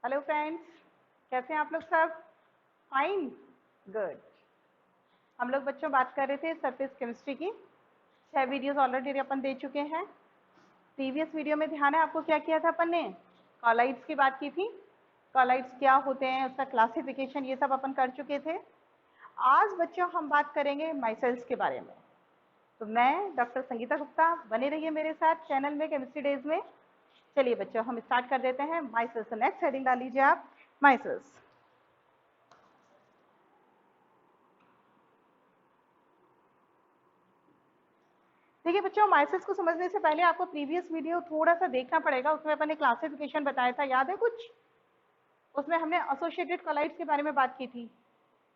Hello friends, कैसे हैं आप लोग सब? Fine, good. हम लोग बच्चों बात कर रहे थे सरफेस केमिस्ट्री की। 6 वीडियोस ऑलरेडी अपन दे चुके हैं। प्रीवियस वीडियो में ध्यान है आपको क्या किया था अपन ने? कॉलाइड्स की बात की थी। कॉलाइड्स क्या होते हैं, उसका क्लासिफिकेशन, ये सब अपन कर चुके थे। आज बच्चों हम बात करेंगे माइसेल्स के बारे में। तो मैं डॉक्टर संगीता गुप्ता, बने रहिए मेरे साथ चैनल में केमिस्ट्री डेज में। चलिए बच्चों हम स्टार्ट कर देते हैं। माइसेल्स, नेक्स्ट हेडिंग डाल लीजिए आप, माइसेल्स। देखिए बच्चों, माइसेल्स को समझने से पहले आपको प्रीवियस वीडियो थोड़ा सा देखना पड़ेगा। उसमें अपन ने क्लासिफिकेशन बताया था, याद है कुछ? उसमें हमने एसोसिएटेड कॉलाइड्स के बारे में बात की थी।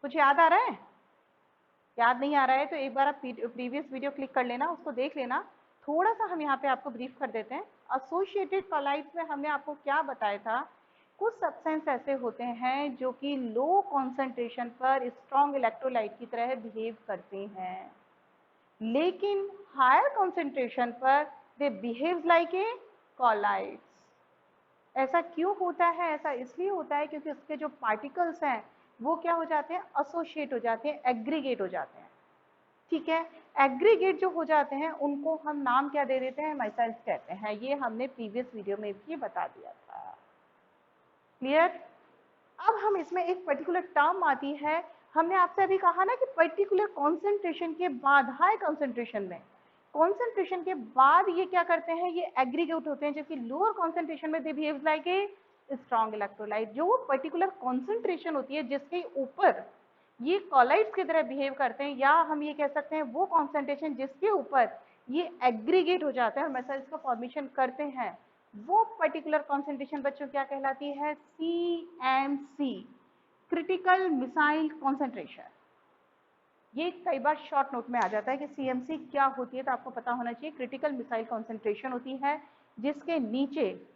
कुछ याद आ रहा है? याद नहीं आ रहा है तो एक बार आप प्रीवियस वीडियो क्लिक कर लेना, उसको देख लेना। थोड़ा सा हम यहाँ पे आपको ब्रीफ कर देते हैं। एसोसिएटेड कॉलाइड्स में हमने आपको क्या बताया था? कुछ सब्सटेंस ऐसे होते हैं जो कि लो कॉन्सेंट्रेशन पर स्ट्रॉन्ग इलेक्ट्रोलाइट की तरह बिहेव करते हैं, लेकिन हायर कॉन्सेंट्रेशन पर दे बिहेव्स लाइक ए कॉलाइड्स। ऐसा क्यों होता है? ऐसा इसलिए होता है क्योंकि उसके जो पार्टिकल्स हैं वो क्या हो जाते हैं? एसोसिएट हो जाते हैं, एग्रीगेट हो जाते हैं। ठीक है, एग्रीगेट जो हो जाते हैं उनको हम नाम क्या दे देते हैं? माइसेल्स कहते हैं। ये हमने प्रीवियस वीडियो में भी बता दिया था। क्लियर? अब हम इसमें एक पर्टिकुलर टर्म आती है। हमने आपसे अभी कहा ना कि पर्टिकुलर कॉन्सेंट्रेशन के बाद, हाई कॉन्सेंट्रेशन में, कॉन्सेंट्रेशन के बाद ये क्या करते हैं? ये एग्रीगेट होते हैं, जबकि लोअर कॉन्सेंट्रेशन में they behave like a strong electrolyte. जो पर्टिकुलर कॉन्सेंट्रेशन होती है जिसके ऊपर ये कॉलाइड्स की तरह बिहेव करते हैं, या हम ये कह सकते हैं वो कॉन्सेंट्रेशन जिसके ऊपर ये एग्रीगेट हो जाते हैं और माइसेल्स का फॉर्मेशन करते हैं, वो पर्टिकुलर कॉन्सेंट्रेशन बच्चों क्या कहलाती है? CMC, critical missile concentration. ये कई बार शॉर्ट नोट में आ जाता है कि CMC क्या होती है, तो आपको पता होना चाहिए। क्रिटिकल मिसाइल कॉन्सेंट्रेशन होती है जिसके नीचे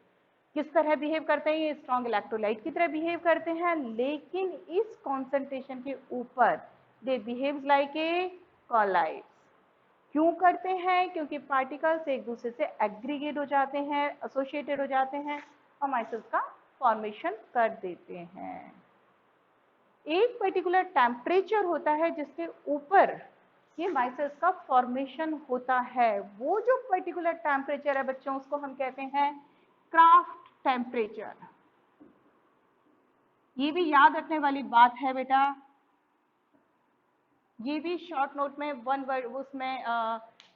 किस तरह बिहेव करते हैं? ये स्ट्रॉन्ग इलेक्ट्रोलाइट की तरह बिहेव करते हैं, लेकिन इस कॉन्सेंट्रेशन के ऊपर दे बिहेव्स लाइक ए कॉलाइड्स। क्यों करते हैं? क्योंकि पार्टिकल्स एक दूसरे से एग्रीगेट हो जाते हैं, एसोसिएटेड हो जाते हैं और माइसेल्स का फॉर्मेशन कर देते हैं। एक पर्टिकुलर टेम्परेचर होता है जिसके ऊपर ये माइसेल्स का फॉर्मेशन होता है। वो जो पर्टिकुलर टेम्परेचर है बच्चों, उसको हम कहते हैं क्राफ्ट टेम्परेचर। ये भी याद रखने वाली बात है बेटा। ये भी शॉर्ट नोट में उसमें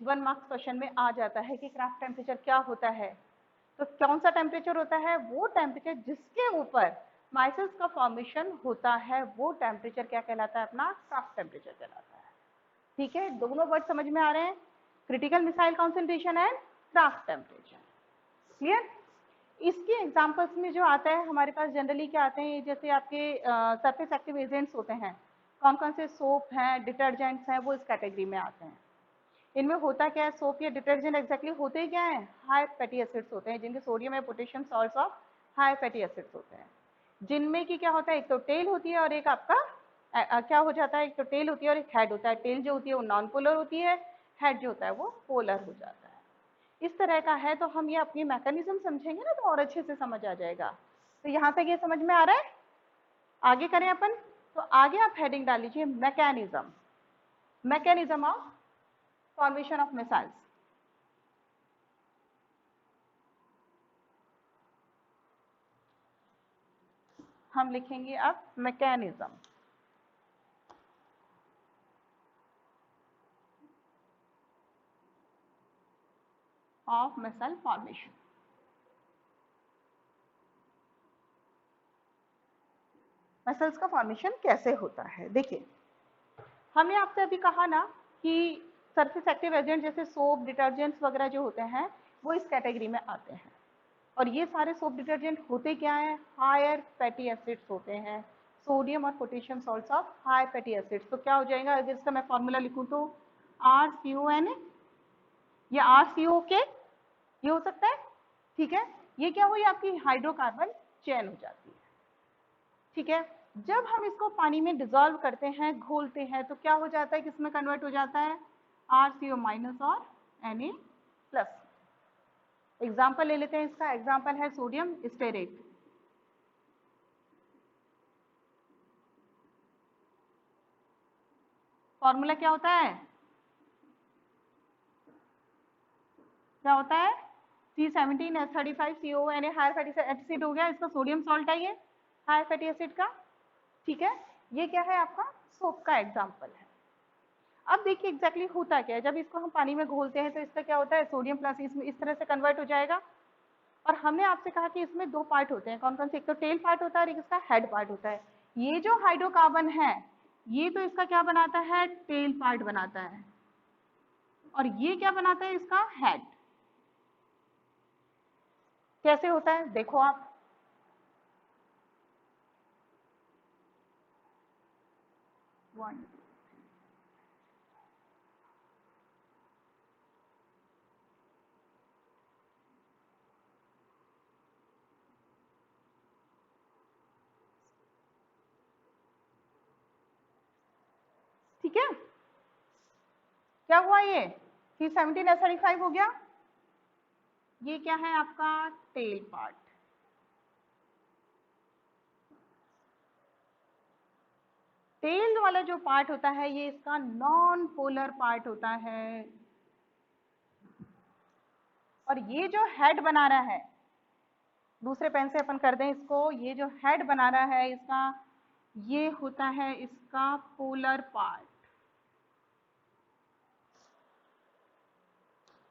1 मार्क्स क्वेश्चन में आ जाता है कि क्राफ्ट टेम्परेचर क्या होता है। तो कौन सा टेम्परेचर होता है? वो टेम्परेचर जिसके ऊपर माइसेल्स का फॉर्मेशन होता है, वो टेम्परेचर क्या कहलाता है? अपना क्राफ्ट टेम्परेचर कहलाता है। ठीक है, दोनों वर्ड समझ में आ रहे हैं? Critical missile concentration and craft temperature. Clear? इसके एग्जांपल्स में जो आता है हमारे पास जनरली क्या आते हैं, जैसे आपके सरफेस एक्टिव एजेंट्स होते हैं। कौन कौन से सोप हैं, डिटर्जेंट्स हैं, वो इस कैटेगरी में आते हैं। इनमें होता क्या है? सोप या डिटर्जेंट एग्जैक्टली होते ही क्या है? हाई फैटी एसिड्स होते हैं, जिनके सोडियम या potassium salts of high fatty acids होते हैं। जिनमें की क्या होता है? एक तो टेल होती है और एक आपका क्या हो जाता है? एक तो टेल होती है और एक हेड होता है। टेल जो होती है वो नॉन पोलर होती है, हेड जो होता है वो पोलर हो जाता है। इस तरह का है। तो हम ये अपनी मैकेनिज्म समझेंगे ना तो और अच्छे से समझ आ जाएगा। तो यहाँ तक ये समझ में आ रहा है? आगे करें अपन। तो आगे आप हेडिंग डाल लीजिए mechanism, mechanism of formation of missiles. हम लिखेंगे अब mechanism of missile formation. Missiles का फॉर्मेशन कैसे होता है? देखिए, हमने आपसे अभी कहा ना कि सरफेस एक्टिव एजेंट जैसे सोप, डिटर्जेंट्स वगैरह जो होते हैं वो इस कैटेगरी में आते हैं। और ये सारे सोप डिटर्जेंट होते क्या हैं? हायर फैटी एसिड्स होते हैं, सोडियम और potassium salts of high fatty acids. तो क्या हो जाएगा अगर इसका मैं फॉर्मूला लिखूं तो? RCON या RCOK, ये हो सकता है। ठीक है, ये क्या हुई? आपकी हाइड्रोकार्बन चेन हो जाती है। ठीक है, जब हम इसको पानी में डिजोल्व करते हैं, घोलते हैं, तो क्या हो जाता है? किसमें कन्वर्ट हो जाता है? RCO- और Na+। एग्जाम्पल ले लेते हैं इसका। एग्जाम्पल है सोडियम स्टेरेट। फॉर्मूला क्या होता है? क्या होता है? C17H35CONA हायर फैटी एसिड हो गया, इसका सोडियम सॉल्ट है ये हायर फैटी एसिड का। ठीक है, ये क्या है आपका सोप का एग्जाम्पल है। अब देखिए एग्जैक्टली होता क्या है, जब इसको हम पानी में घोलते हैं तो इसका क्या होता है, सोडियम प्लस इसमें इस तरह से कन्वर्ट हो जाएगा। और हमने आपसे कहा कि इसमें दो पार्ट होते हैं, कौन कौन से? एक तो टेल पार्ट होता है और एक इसका हेड पार्ट होता है। ये जो हाइड्रोकार्बन है ये तो इसका क्या बनाता है, टेल पार्ट बनाता है, और ये क्या बनाता है, इसका हेड। कैसे होता है देखो आप, वन ठीक है, क्या हुआ, ये C17H35 हो गया, ये क्या है आपका टेल पार्ट। टेल वाला जो पार्ट होता है ये इसका नॉन पोलर पार्ट होता है, और ये जो हेड बना रहा है, दूसरे पेन से अपन कर दें इसको, ये जो हेड बना रहा है इसका, ये होता है इसका पोलर पार्ट।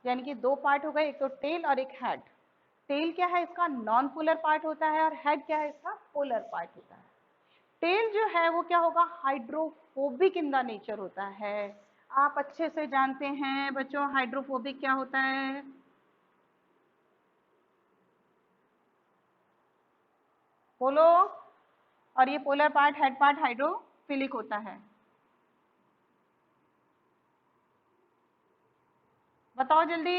यानी कि दो पार्ट हो गए, एक तो टेल और एक हेड। टेल क्या है, इसका नॉन पोलर पार्ट होता है, और हेड क्या है, इसका पोलर पार्ट होता है। टेल जो है वो क्या होगा, हाइड्रोफोबिक इन द नेचर होता है। आप अच्छे से जानते हैं बच्चों हाइड्रोफोबिक क्या होता है, बोलो। और ये polar part head part hydrophilic होता है, बताओ जल्दी।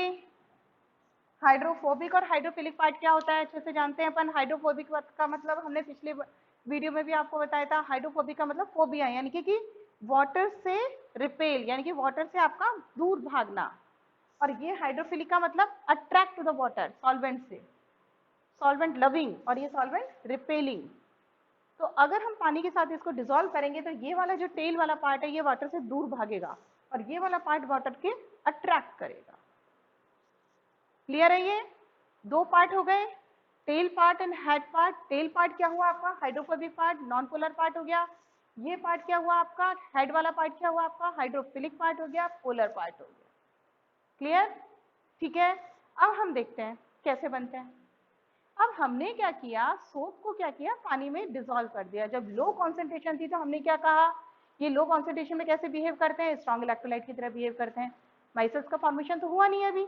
हाइड्रोफोबिक और हाइड्रोफिलिक पार्ट क्या होता है, अच्छे से जानते हैं अपन। हाइड्रोफोबिक का मतलब हमने पिछले वीडियो में भी आपको बताया था, हाइड्रोफोबिक का मतलब फोबिया, यानी कि वाटर से रिपेल, यानी कि वाटर से आपका दूर भागना। और ये हाइड्रोफिलिक का मतलब attract to the water, solvent से, सॉल्वेंट लविंग, और ये सॉल्वेंट रिपेलिंग। तो अगर हम पानी के साथ इसको डिसॉल्व करेंगे तो ये वाला जो टेल वाला पार्ट है ये वाटर से दूर भागेगा, और ये वाला पार्ट वाटर के अट्रैक्ट करेगा। क्लियर है? ये दो पार्ट हो गए, tail part and head part. Tail part क्या हुआ आपका, hydrophobic part, non polar part हो गया। ये पार्ट क्या हुआ आपका, हेड वाला पार्ट क्या हुआ आपका, हाइड्रोफिलिक पार्ट हो गया, पोलर पार्ट हो गया। क्लियर? ठीक है, अब हम देखते हैं कैसे बनते हैं। अब हमने क्या किया, सोप को क्या किया, पानी में डिसॉल्व कर दिया। जब लो कॉन्सेंट्रेशन थी तो हमने क्या कहा, ये लो कॉन्सेंट्रेशन में कैसे बिहेव करते हैं, स्ट्रॉन्ग इलेक्ट्रोलाइट की तरह बिहेव करते हैं। माइसेस का फॉर्मेशन तो हुआ नहीं है अभी,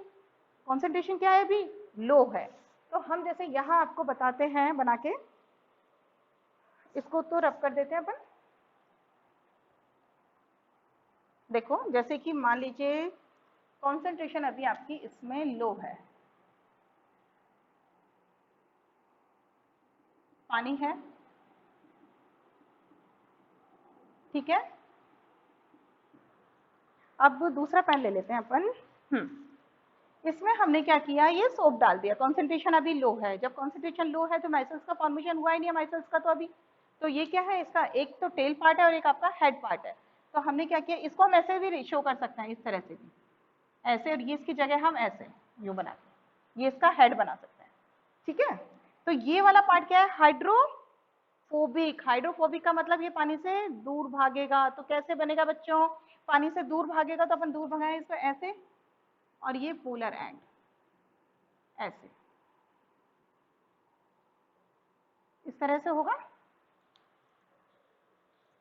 कॉन्सेंट्रेशन क्या है अभी, लो है। तो हम जैसे यहाँ आपको बताते हैं बना के, इसको तो रब कर देते हैं अपन। देखो जैसे कि मान लीजिए कॉन्सेंट्रेशन अभी आपकी इसमें लो है, पानी है, ठीक है। अब दूसरा पेन ले लेते हैं अपन। इसमें हमने क्या किया, ये सोप डाल दिया, कॉन्सेंट्रेशन अभी लो है। जब कॉन्सेंट्रेशन लो है तो माइसेल्स का फॉर्मेशन हुआ ही नहीं है, माइसेल्स का तो अभी। तो ये क्या है, इसका एक तो टेल पार्ट है और एक आपका हेड पार्ट है। तो हमने क्या किया, इसको हम ऐसे भी शो कर सकते हैं, इस तरह से भी, ऐसे, और ये इसकी जगह हम ऐसे यूं बना के ये इसका हेड बना सकते हैं। ठीक है, तो ये वाला पार्ट क्या है, हाइड्रोफोबिक। हाइड्रोफोबिक का मतलब ये पानी से दूर भागेगा। तो कैसे बनेगा बच्चों, पानी से दूर भागेगा तो अपन दूर भगाएं इसको ऐसे, और ये पोलर एंड ऐसे, इस तरह से होगा।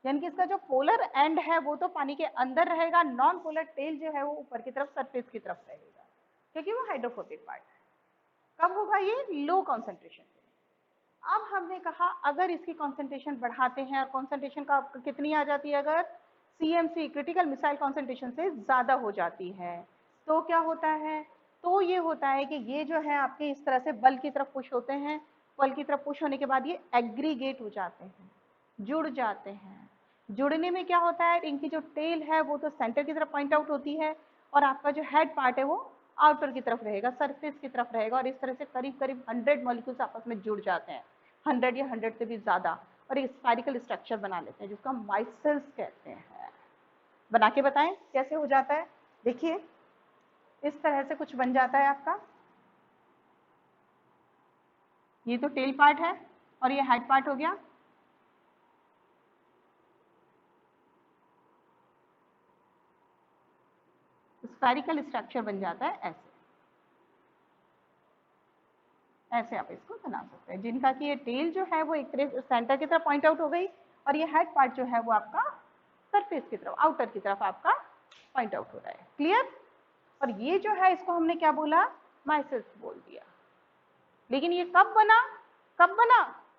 यानी कि इसका जो पोलर एंड है वो तो पानी के अंदर रहेगा, नॉन पोलर टेल जो है वो ऊपर की तरफ, सरफेस की तरफ रहेगा, क्योंकि वो हाइड्रोफोबिक पार्ट है। कब होगा ये, लो कॉन्सेंट्रेशन पे। अब हमने कहा अगर इसकी कॉन्सेंट्रेशन बढ़ाते हैं, और कॉन्सेंट्रेशन का कितनी आ जाती है, अगर CMC क्रिटिकल मिसाइल कॉन्सेंट्रेशन से ज्यादा हो जाती है तो क्या होता है, तो ये होता है कि ये जो है आपके इस तरह से बल की तरफ पुश होते हैं। बल की तरफ पुश होने के बाद ये एग्रीगेट हो जाते हैं, जुड़ जाते हैं। जुड़ने में क्या होता है, इनकी जो टेल है वो तो सेंटर की तरफ पॉइंट आउट होती है, और आपका जो हेड पार्ट है वो आउटर की तरफ रहेगा, सरफेस की तरफ रहेगा, और इस तरह से करीब करीब 100 मॉलिक्यूल्स आपस में जुड़ जाते हैं, 100 या 100 से भी ज्यादा, और एक स्पाइरिकल स्ट्रक्चर बना लेते हैं जिसको हम माइसेल्स कहते हैं। बना के बताएं कैसे हो जाता है। देखिए इस तरह से कुछ बन जाता है आपका, ये तो टेल पार्ट है और ये हेड पार्ट हो गया। स्फेरिकल स्ट्रक्चर बन जाता है ऐसे, ऐसे आप इसको बना सकते हैं, जिनका कि ये टेल जो है वो एक तरह सेंटर की तरफ पॉइंट आउट हो गई और ये हेड पार्ट जो है वो आपका सरफेस की तरफ, आउटर की तरफ आपका पॉइंट आउट हो रहा है। क्लियर? और ये जो है इसको हमने क्या बोला, माइसेल्स बोल दिया। लेकिन ये कब बना, कब बना,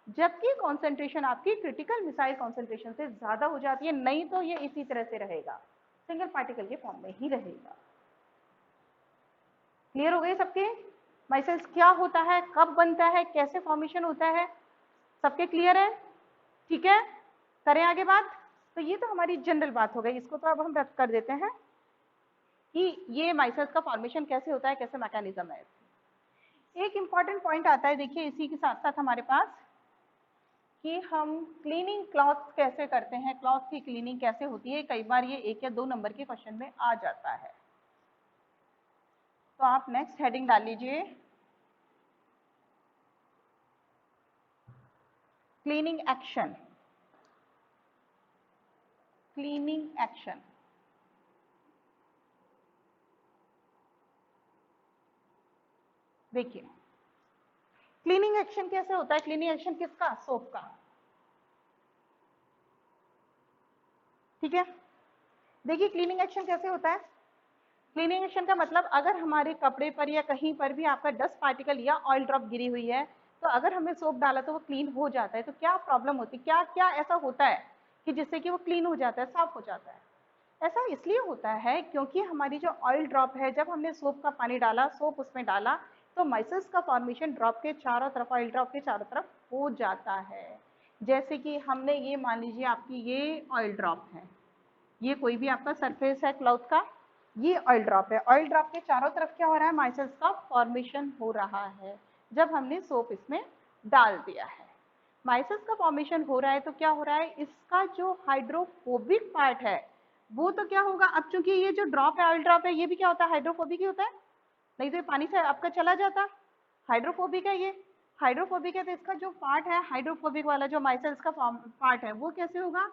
जबकि कॉन्सेंट्रेशन आपकी क्रिटिकल मिसाइल कॉन्सेंट्रेशन से ज्यादा हो जाती है, नहीं तो ये इसी तरह से रहेगा, सिंगल पार्टिकल के फॉर्म में ही रहेगा। क्लियर हो गए सबके? माइसेल्स क्या होता है, कब बनता है, कैसे फॉर्मेशन होता है, सबके क्लियर है? ठीक है, करें आगे बात। तो ये तो हमारी जनरल बात हो गई, इसको तो अब हम रद्द कर देते हैं कि ये माइसेल्स का फॉर्मेशन कैसे होता है, कैसे मैकेनिज्म है। एक इंपॉर्टेंट पॉइंट आता है, देखिए इसी के साथ साथ हमारे पास, कि हम क्लीनिंग क्लॉथ कैसे करते हैं, क्लॉथ की क्लीनिंग कैसे होती है। कई बार ये 1 या 2 नंबर के क्वेश्चन में आ जाता है। तो आप नेक्स्ट हेडिंग डाल लीजिए, क्लीनिंग एक्शन, क्लीनिंग एक्शन। देखिए क्लीनिंग एक्शन कैसे होता है, क्लीनिंग एक्शन किसका, सोप का। ठीक है, देखिए क्लीनिंग एक्शन कैसे होता है। क्लीनिंग एक्शन का मतलब, अगर हमारे कपड़े पर या कहीं पर भी आपका डस्ट पार्टिकल या ऑयल ड्रॉप गिरी हुई है, तो अगर हमने सोप डाला तो वो क्लीन हो जाता है। तो क्या प्रॉब्लम होती है, क्या क्या ऐसा होता है कि जिससे कि वो क्लीन हो जाता है, साफ हो जाता है। ऐसा इसलिए होता है क्योंकि हमारी जो ऑयल ड्रॉप है, जब हमने सोप का पानी डाला, सोप उसमें डाला, तो माइसेल्स का फॉर्मेशन ड्रॉप के चारों तरफ, ऑयल ड्रॉप के चारों तरफ हो जाता है। जैसे कि हमने ये मान लीजिए आपकी ये ऑयल ड्रॉप है, ये कोई भी आपका सरफेस है क्लॉथ का, ये ऑयल ड्रॉप है, ऑयल ड्रॉप के चारों तरफ क्या हो रहा है, माइसेल्स का फॉर्मेशन हो रहा है जब हमने सोप इसमें डाल दिया है। माइसेल्स का फॉर्मेशन हो रहा है तो क्या हो रहा है, इसका जो हाइड्रोफोबिक पार्ट है वो तो क्या होगा, अब चूंकि ये जो ड्रॉप है, ऑयल ड्रॉप है, ये भी क्या होता है, हाइड्रोफोबिक ही होता है, नहीं तो ये पानी से आपका चला जाता। हाइड्रोफोबिक है ये, हाइड्रोफोबिक है, तो इसका जो पार्ट है हाइड्रोफोबिक वाला, जो माइसेल्स का पार्ट है, वो कैसे होगा,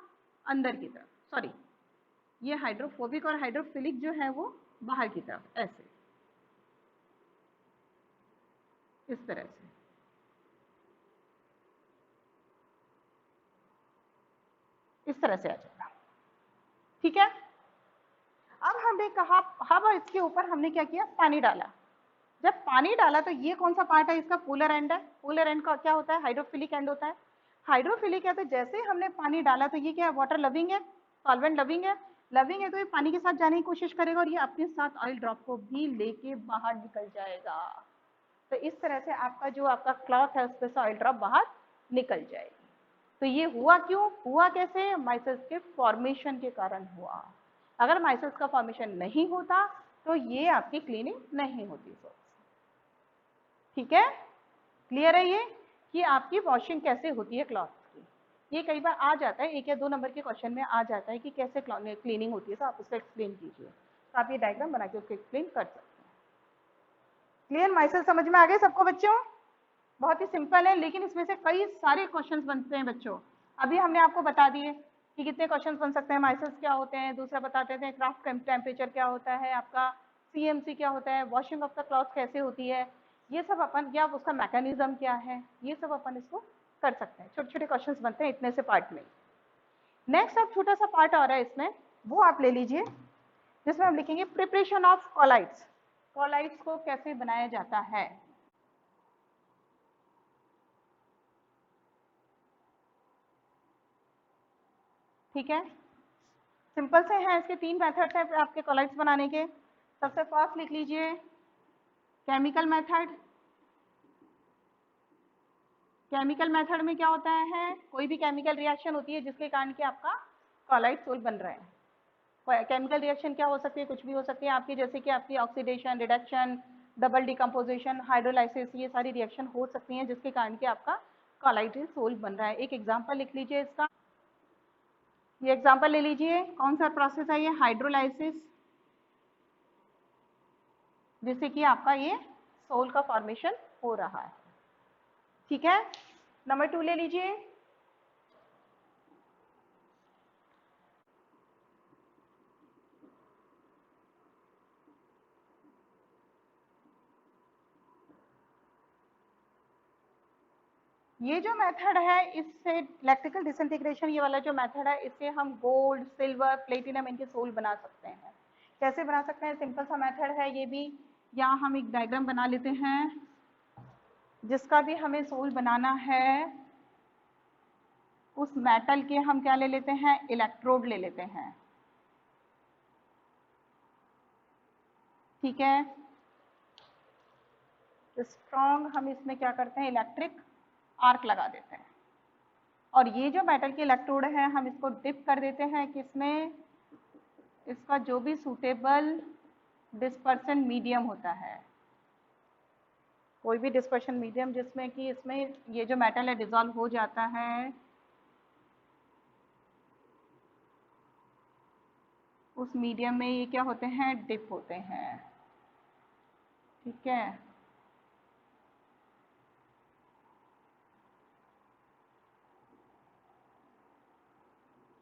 अंदर की तरफ, सॉरी ये हाइड्रोफोबिक और हाइड्रोफिलिक जो है वो बाहर की तरफ, ऐसे इस तरह से, इस तरह से आ जाएगा। ठीक है, अब हमने कहा, अब इसके ऊपर हमने क्या किया, पानी डाला। जब पानी डाला तो ये कौन सा पार्ट है, इसका पोलर एंड है। पोलर एंड का क्या होता है, हाइड्रोफिलिक एंड होता है। हाइड्रोफिलिक है तो जैसे हमने पानी डाला तो ये क्या है, वाटर लविंग है, सॉल्वेंट लविंग है, लविंग है तो ये पानी के साथ जाने की कोशिश करेगा और ये अपने साथ ऑयल ड्रॉप को भी लेके बाहर निकल जाएगा। तो इस तरह से आपका जो आपका क्लॉथ है उसमें से ऑयल ड्रॉप बाहर निकल जाएगी। तो ये हुआ क्यों, हुआ कैसे, माइसेल्स के फॉर्मेशन के कारण हुआ। अगर माइसेल्स का फॉर्मेशन नहीं होता तो ये आपकी क्लीनिंग नहीं होती। ठीक है, क्लियर है ये कि आपकी वॉशिंग कैसे होती है क्लॉथ की। ये कई बार आ जाता है, 1 या 2 नंबर के क्वेश्चन में आ जाता है कि कैसे क्लीनिंग होती है, तो आप उसको एक्सप्लेन कीजिए। तो आप ये डायग्राम बना के उसको एक्सप्लेन कर सकते हैं। क्लियर, माइसेल्स समझ में आ गए सबको बच्चों? बहुत ही सिंपल है, लेकिन इसमें से कई सारे क्वेश्चंस बनते हैं बच्चों। अभी हमने आपको बता दिए कि कितने क्वेश्चंस बन सकते हैं, माइसेल्स क्या होते हैं, दूसरा बताते थे क्राफ्ट टेम्परेचर क्या होता है, आपका सीएमसी क्या होता है, वॉशिंग ऑफ द क्लॉथ कैसे होती है, ये सब अपन, या उसका मैकेनिज्म क्या है, ये सब अपन इसको कर सकते हैं। छोटे छोटे क्वेश्चन बनते हैं इतने से पार्ट में। नेक्स्ट अब छोटा सा पार्ट आ रहा है इसमें, वो आप ले लीजिए, जिसमें हम लिखेंगे प्रिपरेशन ऑफ कॉलाइड्स। कॉलाइड्स को कैसे बनाया जाता है। ठीक है, सिंपल से हैं, इसके 3 मेथड्स हैं आपके कॉलाइड्स बनाने के। सबसे फर्स्ट लिख लीजिए केमिकल मेथड। केमिकल मेथड में क्या होता है, कोई भी केमिकल रिएक्शन होती है जिसके कारण कि आपका कॉलाइड सोल बन रहे हैं। केमिकल रिएक्शन क्या हो सकती है, कुछ भी हो सकती है आपकी, जैसे कि आपकी oxidation, reduction, double decomposition, hydrolysis, ये सारी रिएक्शन हो सकती हैं जिसके कारण कि आपका कॉलाइड सोल बन रहा है। एक एग्जांपल लिख लीजिए इसका, ये एग्जांपल ले लीजिए, कौन सा प्रोसेस है ये, हाइड्रोलाइसिस, जिससे कि आपका ये सोल का फॉर्मेशन हो रहा है। ठीक है, नंबर 2 ले लीजिए। ये जो मेथड है, इससे इलेक्ट्रिकल डिसइंटीग्रेशन, ये वाला जो मेथड है, इससे हम गोल्ड, सिल्वर, प्लेटिनम इनके सोल बना सकते हैं। कैसे बना सकते हैं, सिंपल सा मेथड है ये भी। यहाँ हम एक डायग्राम बना लेते हैं, जिसका भी हमें सोल बनाना है, उस मेटल के हम क्या ले लेते हैं, इलेक्ट्रोड ले लेते हैं। ठीक है, स्ट्रॉन्ग हम इसमें क्या करते हैं, इलेक्ट्रिक आर्क लगा देते हैं। और ये जो मेटल के इलेक्ट्रोड है, हम इसको डिप कर देते हैं किसमें, इसका जो भी सूटेबल डिस्पर्सन मीडियम होता है, कोई भी डिस्पर्शन मीडियम जिसमें कि इसमें ये जो मेटल है डिसॉल्व हो जाता है, उस मीडियम में ये क्या होते हैं, डिप होते हैं। ठीक है,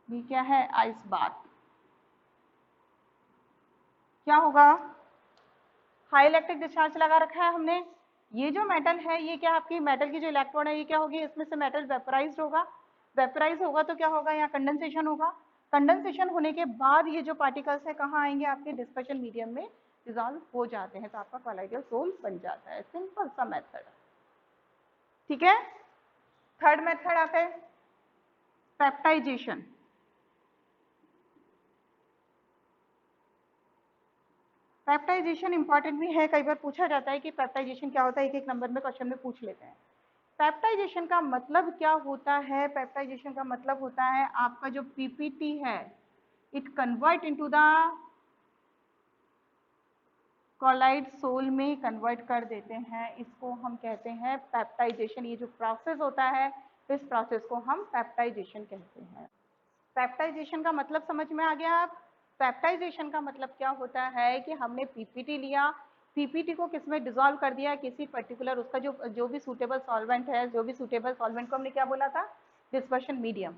ये क्या है, आइस बाथ। क्या होगा, हाई इलेक्ट्रिक डिस्चार्ज लगा रखा है हमने, ये जो मेटल है, ये क्या आपकी मेटल की जो इलेक्ट्रॉन है, ये क्या होगी, इसमें से मेटल वेपराइज होगा। वेपराइज होगा तो क्या होगा, यहाँ कंडेंसेशन होगा। कंडेंसेशन होने के बाद ये जो पार्टिकल्स है कहाँ आएंगे, आपके डिस्पर्शन मीडियम में डिसॉल्व हो जाते हैं, तो आपका कॉलाइडल सोल बन जाता है। सिंपल सा मेथड। ठीक है, थर्ड मेथड आता है पेप्टाइजेशन। पेप्टाइजेशन इंपॉर्टेंट भी है, कई बार पूछा जाता है कि पेप्टाइजेशन क्या होता है, एक एक नंबर में क्वेश्चन में पूछ लेते हैं। पेप्टाइजेशन का मतलब क्या होता है, पेप्टाइजेशन का मतलब होता है आपका जो पीपीटी है, it convert into the colloid sol में कन्वर्ट कर देते हैं, इसको हम कहते हैं पेप्टाइजेशन। ये जो प्रोसेस होता है, इस प्रोसेस को हम पेप्टाइजेशन कहते हैं। पेप्टाइजेशन का मतलब समझ में आ गया आप। पेप्टाइजेशन का मतलब क्या होता है कि हमने पीपीटी लिया, पीपीटी को किसमें डिसॉल्व कर दिया, किसी पर्टिकुलर उसका जो भी सूटेबल सॉल्वेंट है, जो भी सूटेबल सॉल्वेंट को हमने क्या बोला था, डिस्पर्शन मीडियम।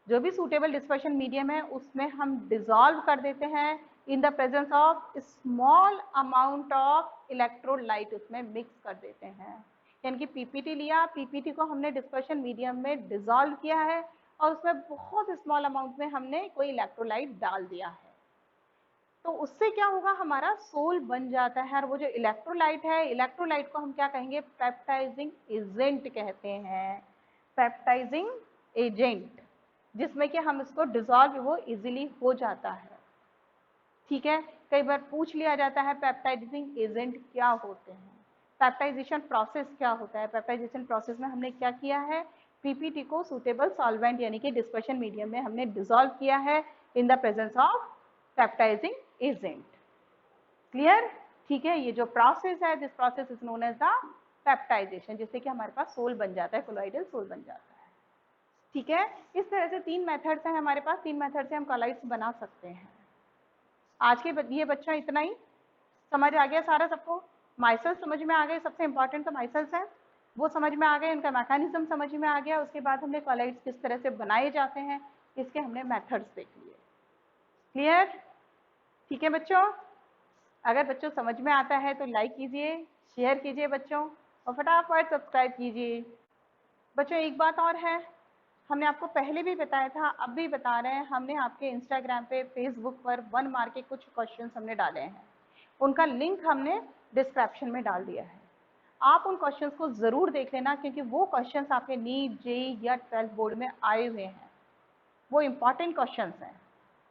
जो भी सूटेबल डिस्पर्शन मीडियम है उसमें हम डिसॉल्व कर देते हैं इन the presence of small amount of electrolyte, उसमें मिक्स कर देते हैं। यानी कि पीपीटी लिया, पीपीटी को हमने डिस्पर्शन मीडियम में डिसॉल्व किया है और उसमें बहुत स्मॉल अमाउंट में हमने कोई इलेक्ट्रोलाइट डाल दिया है, तो उससे क्या होगा, हमारा सोल बन जाता है। और वो जो इलेक्ट्रोलाइट है, इलेक्ट्रोलाइट को हम क्या कहेंगे, पेप्टाइजिंग एजेंट कहते हैं। पेप्टाइजिंग एजेंट, जिसमें कि हम इसको डिसॉल्व वो इजीली हो जाता है। ठीक है, कई बार पूछ लिया जाता है पेप्टाइजिंग एजेंट क्या होते हैं, पेप्टाइजेशन प्रोसेस क्या होता है। पेप्टाइजेशन प्रोसेस में हमने क्या किया है, पीपीटी को सूटेबल सॉल्वेंट यानी कि डिस्पर्शन मीडियम में हमने डिसॉल्व किया है in the presence of peptizing agent. Clear. ठीक है, ये जो प्रोसेस है, this process is known as the peptization, जिससे कि हमारे पास सोल बन जाता है, कोलॉइडल सोल बन जाता है। ठीक है, इस तरह से 3 मेथड्स हैं हमारे पास, 3 मेथड से हम कॉलाइड्स बना सकते हैं। आज के ये बच्चा इतना ही समझ आ गया सारा सबको। माइसेल्स समझ में आ गए, सबसे इंपॉर्टेंट तो माइसेल्स है, वो समझ में आ गए, उनका मैकेनिज्म समझ में आ गया। उसके बाद हमने कॉलाइड्स किस तरह से बनाए जाते हैं, इसके हमने मेथड्स देख लिए। क्लियर। ठीक है बच्चों, अगर बच्चों समझ में आता है तो लाइक कीजिए, शेयर कीजिए बच्चों, और फटाफट सब्सक्राइब कीजिए। बच्चों एक बात और है, हमने आपको पहले भी बताया था, अब भी बता रहे हैं, हमने आपके इंस्टाग्राम पे, फेसबुक पर 1 मार्क के कुछ क्वेश्चंस हमने डाले हैं, उनका लिंक हमने डिस्क्रिप्शन में डाल दिया है। आप उन क्वेश्चंस को ज़रूर देख लेना, क्योंकि वो क्वेश्चंस आपके नीट, जेईई या 12th बोर्ड में आए हुए हैं, वो इंपॉर्टेंट क्वेश्चंस हैं,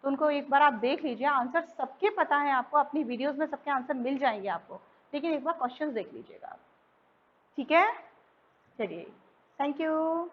तो उनको एक बार आप देख लीजिए। आंसर सबके पता है आपको, अपनी वीडियोज़ में सबके आंसर मिल जाएंगे आपको, लेकिन एक बार क्वेश्चंस देख लीजिएगा आप। ठीक है, चलिए, थैंक यू।